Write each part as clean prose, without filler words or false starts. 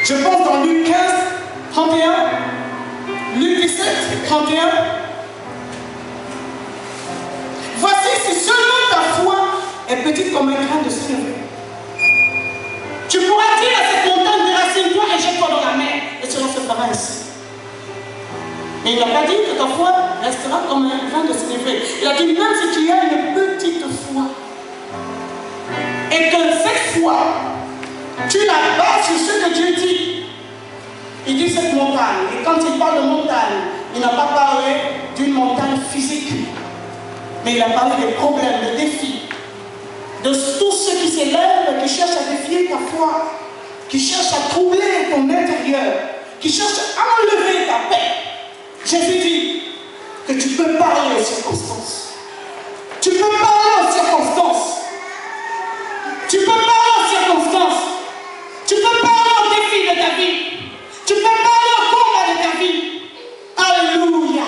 Je pense dans Luc 15, 31, Luc 17, 31. Voici, si seulement ta foi est petite comme un grain de sénévé, tu pourras dire à cette montagne, déracine-toi et jette-toi dans la mer, et cela se fera ainsi. Mais il n'a pas dit que ta foi restera comme un grain de sénévé. Il a dit, même si tu as une petite foi, et que cette foi, tu la bases sur ce que Dieu dit. Il dit cette montagne. Et quand il parle de montagne, il n'a pas parlé d'une montagne physique, mais il a parlé des problèmes, des défis, de tous ceux qui s'élèvent, qui cherchent à défier ta foi, qui cherchent à troubler ton intérieur, qui cherchent à enlever ta paix. Jésus dit que tu peux parler aux circonstances. Tu peux parler aux circonstances. Tu peux parler aux circonstances. Tu peux parler aux défis de ta vie. Tu peux parler au combat de ta vie. Alléluia.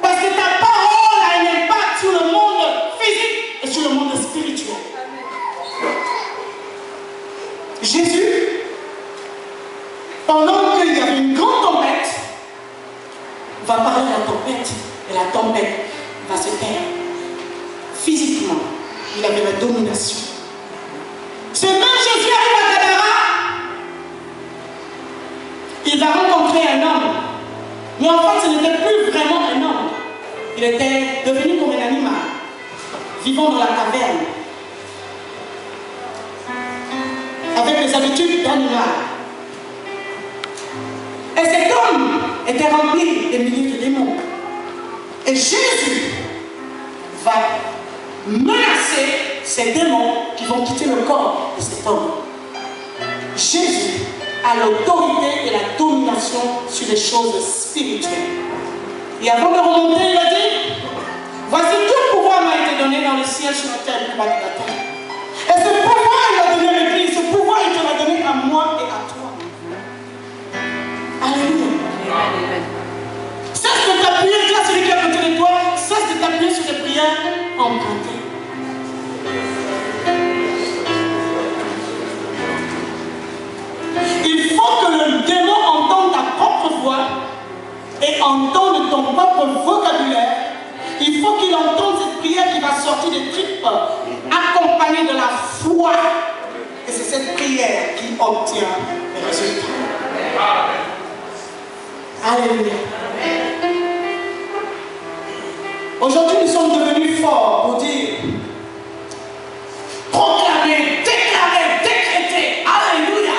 Parce que ta parole a un impact sur le monde physique et sur le monde spirituel. Jésus, pendant qu'il y avait une grande tempête, va parler de la tempête. Et la tempête va se taire. Physiquement, il avait la domination. Ce même Jésus arrive à Gadara. Il va rencontrer un homme. Mais en fait, ce n'était plus vraiment un homme. Il était devenu comme un animal, vivant dans la caverne, avec les habitudes d'animal. Et cet homme était rempli des milliers de démons. Et Jésus va menacer ces démons qui vont quitter le corps de cet homme. Jésus a l'autorité et la domination sur les choses spirituelles. Et avant de remonter, il a dit, voici tout pouvoir m'a été donné dans le ciel, sur la terre et sur la terre. Et ce pouvoir, il a donné à l'Église, ce pouvoir, il te l'a donné à moi et à toi. Alléluia. Cesse de t'appuyer, dis à celui qui est à côté de toi, cesse de t'appuyer sur des prières empruntées. Il faut que le démon entende ta propre voix et entende ton propre vocabulaire. Il faut qu'il entende cette prière qui va sortir des tripes, accompagnée de la foi. Et c'est cette prière qui obtient les résultats. Alléluia. Aujourd'hui, nous sommes devenus forts pour dire, proclamer, déclarer, décréter. Alléluia.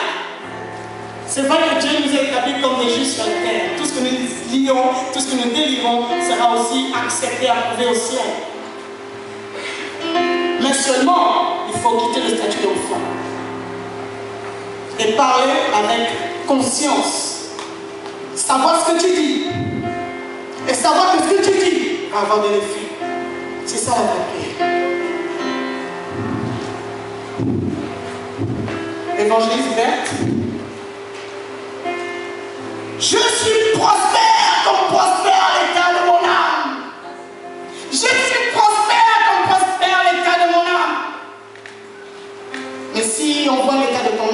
C'est vrai que Dieu nous a établis comme des justes sur la terre. Tout ce que nous lions, tout ce que nous délivrons sera aussi accepté, approuvé au ciel. Mais seulement, il faut quitter le statut d'enfant et parler avec conscience. Savoir ce que tu dis et savoir que ce que tu dis va avoir des effets. C'est ça la vraie prière. Évangéliste Berthe. Je suis prospère comme prospère l'état de mon âme. Je suis prospère comme prospère l'état de mon âme. Mais si on voit l'état de ton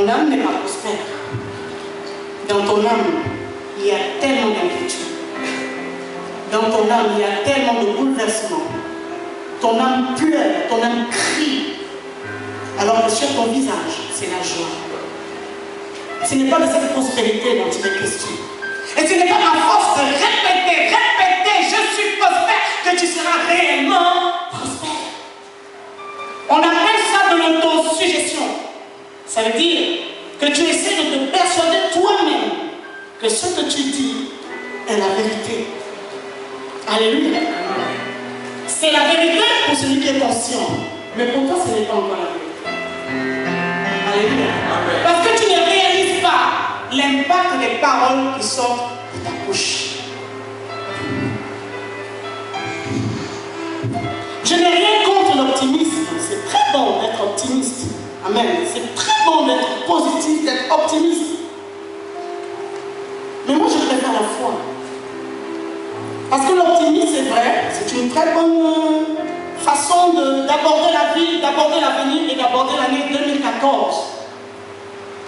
âme n'est pas prospère. Dans ton âme, il y a tellement d'inquiétude. Dans ton âme, il y a tellement de bouleversements. Ton âme pleure, ton âme crie. Alors que sur ton visage, c'est la joie. Ce n'est pas de cette prospérité dont il est question. Et ce n'est pas à force de répéter, je suis prospère, que tu seras réellement prospère. On appelle ça de l'autosuggestion. Ça veut dire que tu essaies de te persuader toi-même que ce que tu dis est la vérité. Alléluia. C'est la vérité pour celui qui est conscient. Mais pour toi, ce n'est pas encore la vérité. Alléluia. Parce que tu ne réalises pas l'impact des paroles qui sortent de ta bouche. Je n'ai rien contre l'optimisme. C'est très bon d'être optimiste. Amen. C'est très bon d'être positif, d'être optimiste. Mais moi, je préfère la foi. Parce que l'optimisme, c'est vrai, c'est une très bonne façon d'aborder la vie, d'aborder l'avenir et d'aborder l'année 2014.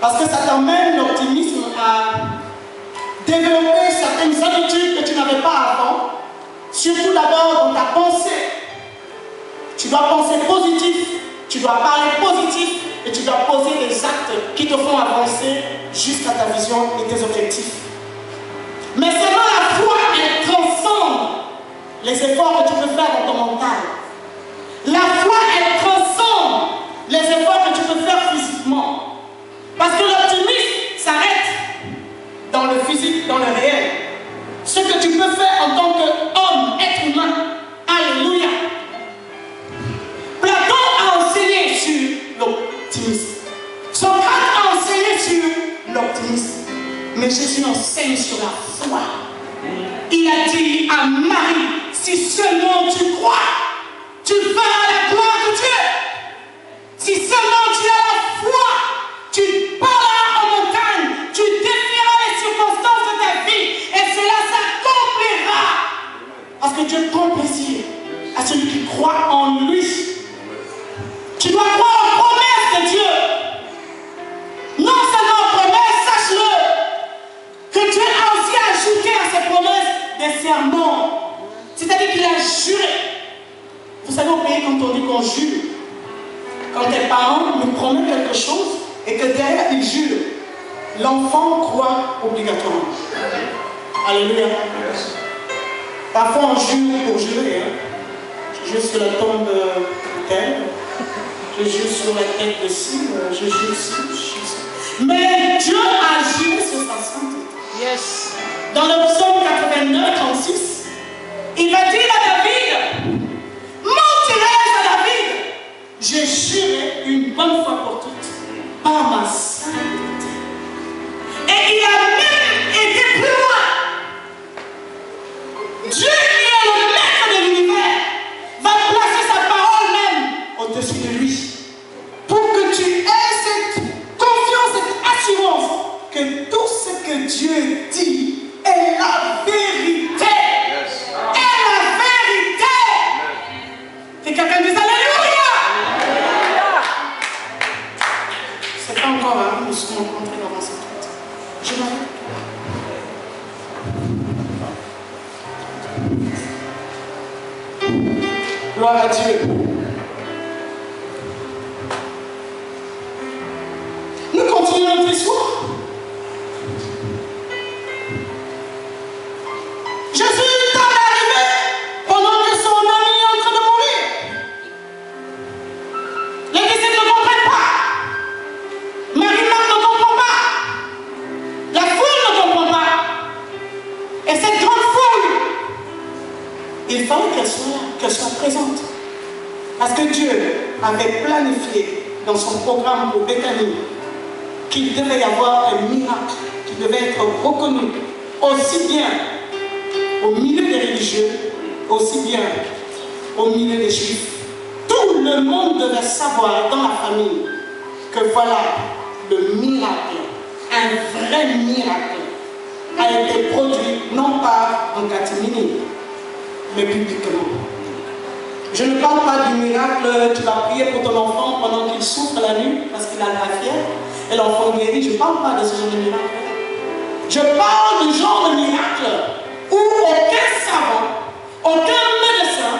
Parce que ça t'amène l'optimisme à développer certaines habitudes que tu n'avais pas avant. Surtout d'abord dans ta pensée. Tu dois penser positif, tu dois parler positif et tu dois poser des actes qui te font avancer jusqu'à ta vision et tes objectifs. Mais seulement la foi, elle transcende les efforts que tu peux faire dans ton mental. La foi, elle transcende les efforts que tu peux faire physiquement. Parce que l'optimisme s'arrête dans le physique, dans le réel. Ce que tu peux faire en tant qu'homme, être humain. Alléluia. Platon a enseigné sur l'optimisme. Socrate a enseigné sur l'optimisme. Mais Jésus enseigne sur la foi. Il a dit à Marie, si seulement tu crois, tu vas à la gloire de Dieu. Si seulement tu as la foi, tu parleras en montagne, tu défieras les circonstances de ta vie et cela s'accomplira. Parce que Dieu prend plaisir à celui qui croit en lui. Tu dois croire aux promesses de Dieu. Non seulement aux promesses, sache-le, que Dieu a aussi ajouté à ses promesses des serments. C'est-à-dire qu'il a juré. Vous savez, au pays, quand on dit qu'on jure, quand tes parents nous promettent quelque chose et que derrière ils jurent, l'enfant croit obligatoirement. Alléluia. Parfois on jure pour jurer. Je jure sur la tombe tel, je jure sur la tête de ci, je jure ci. Mais Dieu a juré sur sa sainteté. Yes. Dans le psaume 89, 36, il va dire à David, mentirais à David, j'ai juré une bonne fois pour toutes par ma sainteté. Et il a même été plus loin. Dieu qui est le maître de l'univers va placer sa parole même au-dessus de lui pour que tu aies cette confiance, cette assurance que tout ce que Dieu dit est la vérité. Yes. Est la vérité. Que quelqu'un dise Alléluia. C'est pas encore là, nous sommes rencontrés dans cette route. Je m'arrête. Gloire à Dieu. Nous continuons notre histoire. Jésus tarde à arriver pendant que son ami est en train de mourir. Les disciples ne comprennent pas. Marie-Marthe ne comprend pas. La foule ne comprend pas. Et cette grande foule, il fallait qu'elle soit présente. Parce que Dieu avait planifié dans son programme pour Béthanie qu'il devait y avoir un miracle qui devait être reconnu aussi bien au milieu des religieux, aussi bien au milieu des juifs. Tout le monde devait savoir dans la famille que voilà le miracle, un vrai miracle, a été produit non pas en catimini, mais publiquement. Je ne parle pas du miracle, tu vas prier pour ton enfant pendant qu'il souffre la nuit parce qu'il a la fièvre et l'enfant guérit. Je ne parle pas de ce genre de miracle. Je parle du genre de miracle où aucun savant, aucun médecin,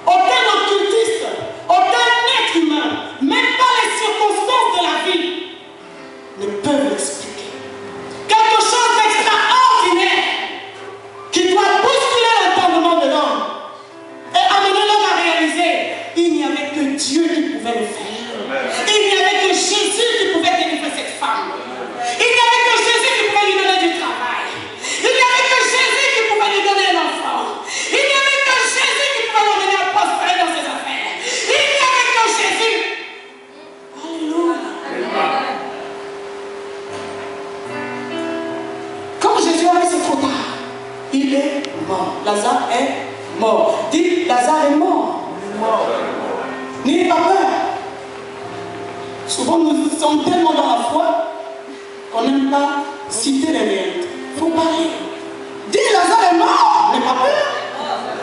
aucun occultiste, aucun être humain, même pas les circonstances de la vie, ne peuvent l'expliquer. Quelque chose d'extraordinaire qui doit bousculer l'entendement de l'homme et amener l'homme à réaliser il n'y avait que Dieu qui pouvait le faire. Il n'y avait que Jésus qui pouvait délivrer cette femme. Il n'y avait que Jésus qui pouvait lui donner du travail. Il n'y avait que Jésus qui pouvait lui donner un enfant. Il n'y avait que Jésus qui pouvait l'emmener à prospérer dans ses affaires. Il n'y avait que Jésus. Alléluia. Quand Jésus arrive, c'est trop tard. Il est mort. Lazare est mort. Dites, Lazare est mort. N'ayez pas peur. Souvent, nous sommes tellement dans la foi qu'on n'aime pas citer les réalités. Il faut parler. Dis, Lazare est mort. N'ayez pas peur.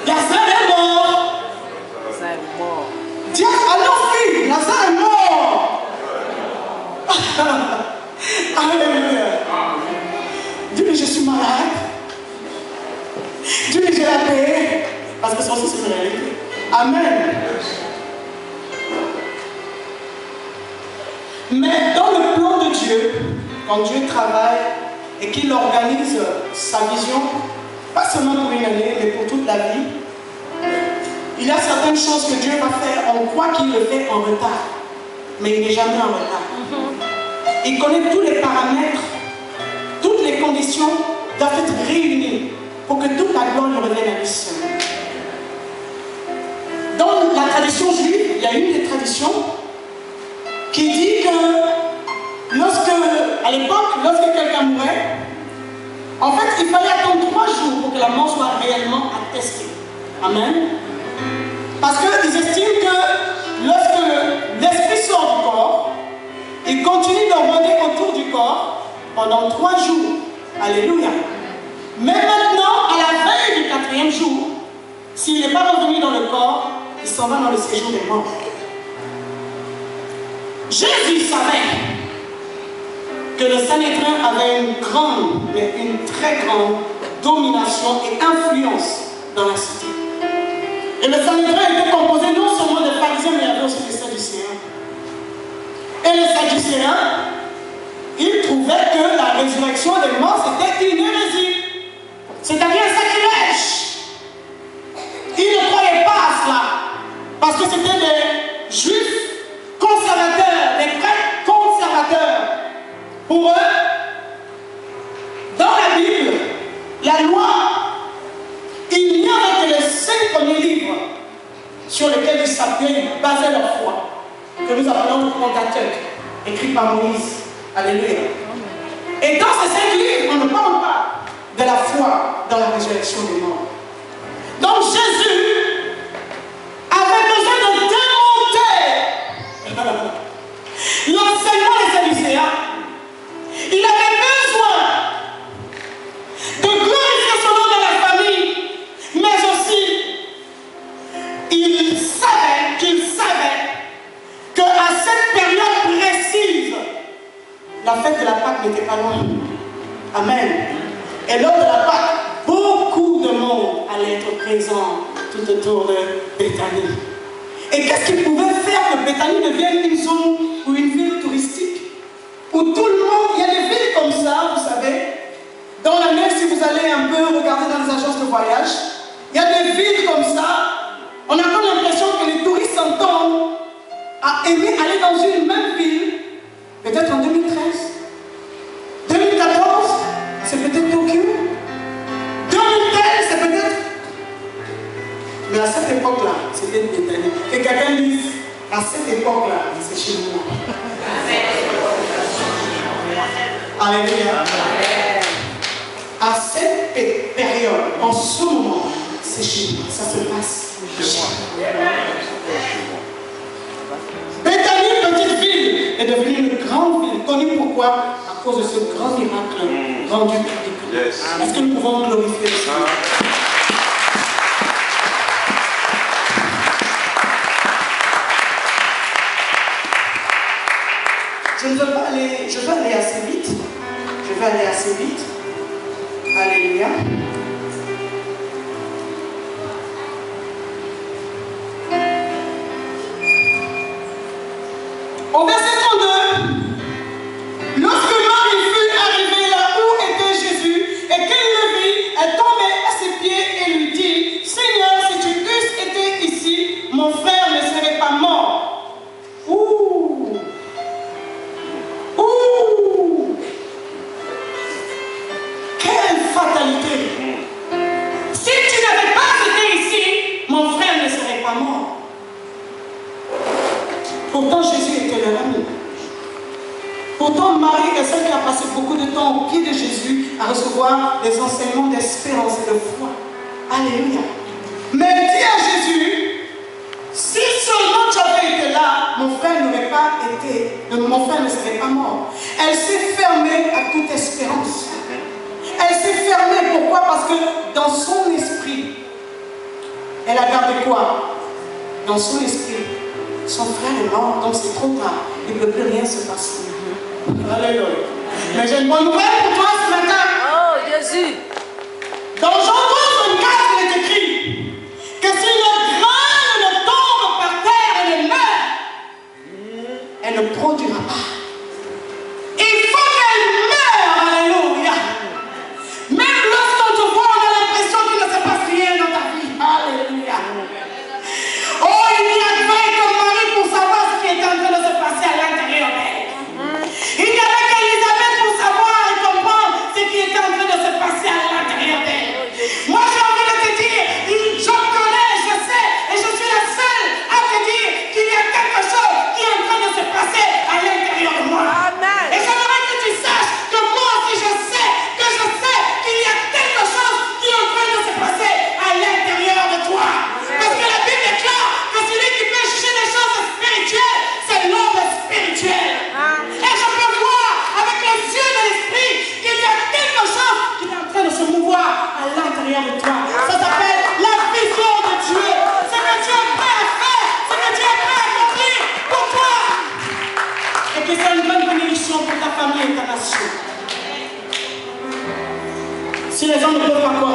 Lazare est mort. Lazare est mort. Dis, allons-y, Lazare est mort. aussi, c'est une réalité. Amen. Mais dans le plan de Dieu, quand Dieu travaille et qu'il organise sa vision, pas seulement pour une année, mais pour toute la vie, il y a certaines choses que Dieu va faire. On croit qu'il le fait en retard, mais il n'est jamais en retard. Il connaît tous les paramètres, toutes les conditions doivent être réunies pour que toute la gloire lui revienne à lui seul. Dans la tradition juive, il y a une des traditions qui dit que à l'époque, lorsque quelqu'un mourait, en fait, il fallait attendre 3 jours pour que la mort soit réellement attestée. Amen. Parce qu'ils estiment que lorsque l'esprit sort du corps, il continue de rôder autour du corps pendant 3 jours. Alléluia. Mais maintenant, à la veille du 4e jour, s'il n'est pas revenu dans le corps, il s'en va dans le séjour des morts. Jésus savait que le Sanhédrin avait une grande, mais une très grande domination et influence dans la cité. Et le Sanhédrin était composé non seulement de pharisiens, mais il y avait aussi des sadducéens. Et les sadducéens, ils trouvaient que la résurrection des morts, c'était une hérésie. C'est-à-dire un sacrilège. Ils ne croyaient pas à cela. Parce que c'était des juifs conservateurs, des prêtres conservateurs. Pour eux, dans la Bible, la loi, il n'y avait que les 5 premiers livres sur lesquels ils s'appuyaient, ils basaient leur foi, que nous appelons le Pentateuque, écrit par Moïse. Alléluia. Et dans ces 5 livres, on ne parle pas de la foi dans la résurrection des morts. Donc Jésus avait besoin de démonter l'enseignement des Sadducéens. Il avait besoin de glorifier son nom dans la famille, mais aussi il savait qu'à cette période précise, la fête de la Pâque n'était pas loin. Amen. Et lors de la Pâque, beaucoup de monde allait être présent tout autour de Béthanie. Et qu'est-ce qui pouvait faire que Béthanie devienne une zone ou une ville touristique où tout le monde, il y a des villes comme ça, vous savez, dans la mer, si vous allez un peu regarder dans les agences de voyage, il y a des villes comme ça, on a comme l'impression que les touristes s'entendent à aimer aller dans une même ville, peut-être en 2013, 2014, c'est peut-être Tokyo, 2013, c'est peut-être... Mais à cette époque-là, c'était Béthanie. Que quelqu'un dise, à cette époque-là, c'est chez nous. Alléluia. À cette période, en ce moment, c'est chez nous. Ça se passe chez moi. Béthanie, petite ville, est devenue une grande ville. Connue pourquoi? À cause de ce grand miracle rendu public. Yes. Est-ce que nous pouvons glorifier le Seigneur? Je vais aller assez vite. Je vais aller assez vite. Alléluia. Au verset 32, lorsque Marie fut arrivée là où était Jésus et qu'elle le vit, elle tombait à ses pieds et lui dit, Seigneur, si tu eusses été ici, mon frère ne serait pas mort. Ouh! Ouh! Quelle fatalité! Si tu n'avais pas été ici, mon frère ne serait pas mort. Pourtant, Jésus était leur ami. Pourtant, Marie est celle qui a passé beaucoup de temps au pied de Jésus à recevoir des enseignements d'espérance et de foi. Alléluia. Mais elle dit à Jésus, si seulement tu avais été là, mon frère n'aurait pas été, mon frère ne serait pas mort. Elle s'est fermée à toute espérance. Elle s'est fermée, pourquoi? Parce que dans son esprit, elle a gardé quoi? Dans son esprit, son frère est mort, donc c'est trop tard. Il ne peut plus rien se passer. Alléluia. Mais j'ai une bonne nouvelle pour toi ce matin. Oh, Jésus. Dans Jean 12, 24, il est écrit que s'il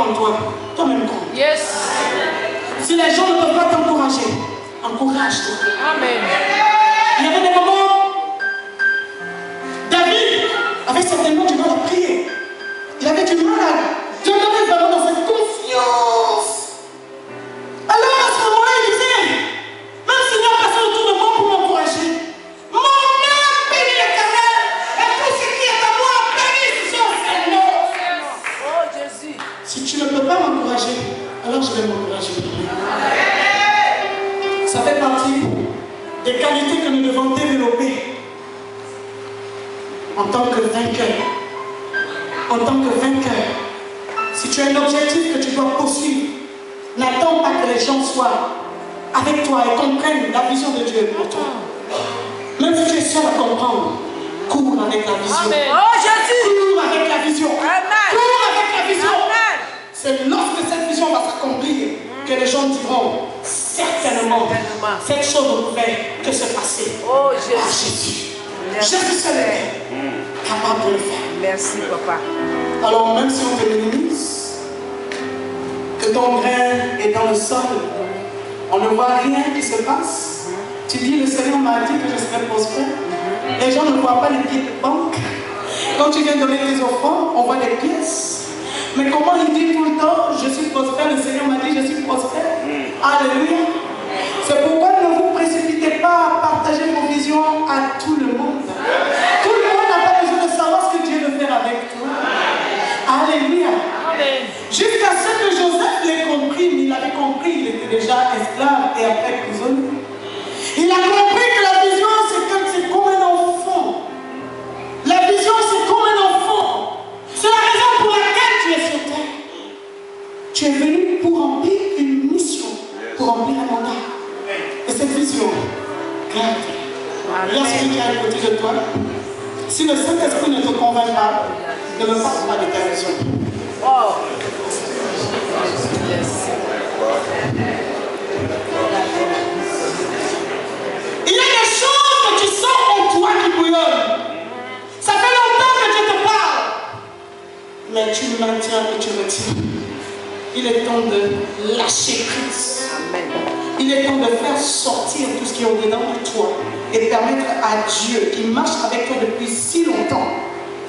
en toi, toi-même crois. Yes. Si les gens ne peuvent pas t'encourager, encourage-toi. Amen. Il y avait des moments, David avait certainement du mal à prier. Il avait du mal à demeurer vraiment dans cette confiance. Alors à ce moment-là, il disait, même Seigneur, passez autour de moi pour m'encourager. Mon âme bénit l'Éternel, et tout ce qui est à moi bénit son Seigneur. Oh Jésus. Si tu ne peux pas m'encourager, alors je vais m'encourager. Ça fait partie des qualités que nous devons développer en tant que vainqueur. En tant que vainqueur, si tu as un objectif que tu dois poursuivre, n'attends pas que les gens soient avec toi et comprennent la vision de Dieu pour toi. Même si tu es seul à comprendre, cours avec la vision. Amen. Oh Jésus. Cours avec la vision. Amen. Cours avec la vision. Amen. C'est lorsque cette vision va s'accomplir que les gens diront certainement cette chose ne pouvait que se passer. Oh À Jésus. Jésus. Merci. Jésus seul est capable de le faire. Merci papa. Alors même si on te minimise, que ton grain est dans le sol, on ne voit rien qui se passe. Tu dis, le Seigneur m'a dit que je serais prospère. Les gens ne voient pas les billets de banque. Quand tu viens donner tes offrandes, on voit des pièces. Mais comment il dit tout le temps, je suis prospère, le Seigneur m'a dit, je suis prospère. Alléluia. C'est pourquoi ne vous précipitez pas à partager vos visions à tout le monde. Tout le monde n'a pas besoin de savoir ce que Dieu veut faire avec toi. Alléluia. Amen. Jusqu'à ce que Joseph l'ait compris, mais il avait compris, il était déjà esclave et après prisonnier. Il a compris que la vision, c'est comme un enfant. La vision, c'est comme un enfant. C'est la raison pour laquelle tu es sur terre. Tu es venu pour remplir une mission, pour remplir un mandat. Et cette vision, garde. Regarde celui qui est à côté de toi. Si le Saint-Esprit ne te convainc pas, ne me parle pas de ta vision. Oh. Il y a des choses que tu sens en toi qui bouillonnent. Ça fait longtemps que Dieu te parle. Mais tu le maintiens et tu retiens. Il est temps de lâcher prise. Amen. Il est temps de faire sortir tout ce qui est au-dedans de toi et permettre à Dieu, qui marche avec toi depuis si longtemps,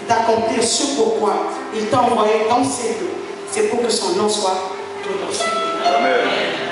d'accomplir ce pourquoi il t'a envoyé dans ces lieux. C'est pour que son nom soit glorifié. Amen.